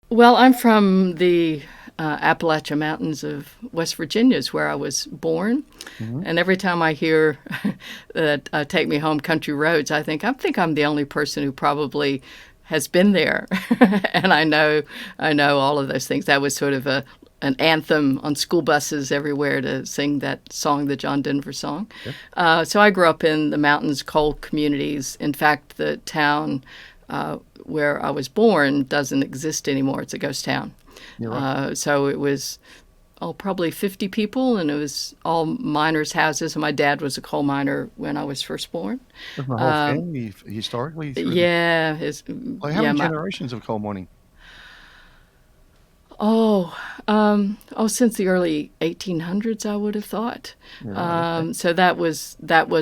Well, I'm from the Appalachian Mountains of West Virginia, is where I was born. Hmm. And every time I hear that Take Me Home Country Roads, I think I'm the only person who probably has been there. And I know all of those things. That was sort of an anthem on school buses everywhere to sing that song, the John Denver song. Yep. So I grew up in the mountains, coal communities. In fact, the town where I was born doesn't exist anymore. It's a ghost town. You're right. So it was probably 50 people, and it was all miners' houses. And my dad was a coal miner when I was first born. Was my whole Um, family historically through the yeah, like how yeah, many generations of coal mining? oh, since the early 1800s, I would have thought. You're right. Okay. So that was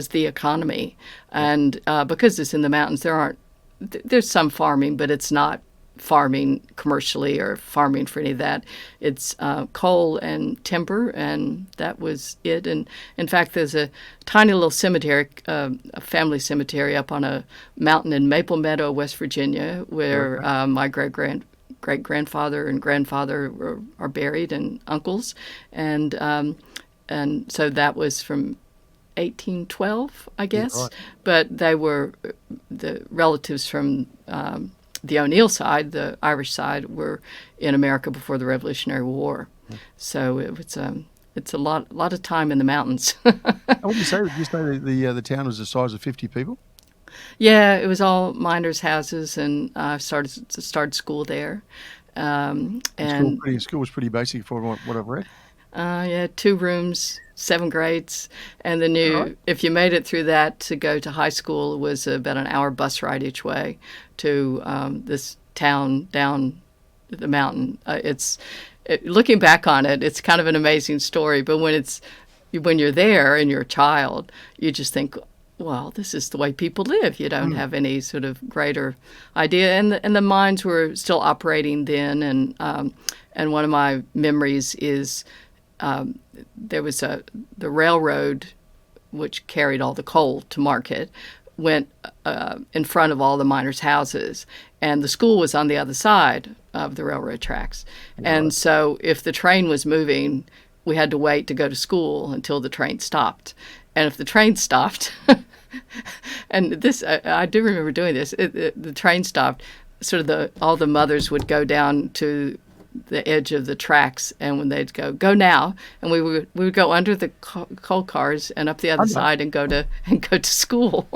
the economy, and because it's in the mountains, there's some farming, but it's not farming commercially or farming for any of that. It's coal and timber, and that was it. And in fact, there's a tiny little cemetery, a family cemetery up on a mountain in Maple Meadow, West Virginia, where Okay. my great grandfather and grandfather are buried, and uncles, and so that was from 1812, I Yeah. guess. Right. But they were the relatives from the O'Neill side, the Irish side, were in America before the Revolutionary War. So it's a lot of time in the mountains. And what did you say? Did you say the town was the size of 50 people? Yeah, it was all miners' houses, and I started school there. And school And pretty school was pretty basic for what I've read. yeah, 2 rooms, 7 grades, and the All right. new. If you made it through that to go to high school, it was about an hour bus ride each way to this town down the mountain. Looking back on it, it's kind of an amazing story. But when you're there and you're a child, you just think, well, this is the way people live. You don't Mm. have any sort of greater idea. And the mines were still operating then. And one of my memories is there was the railroad, which carried all the coal to market, went in front of all the miners' houses, and the school was on the other side of the railroad tracks. You're right. And so, if the train was moving, we had to wait to go to school until the train stopped. And if the train stopped, and I do remember doing this, the train stopped. Sort of all the mothers would go down to the edge of the tracks, and when they'd go now, and we would go under the coal cars and up the other I know. side and go to school.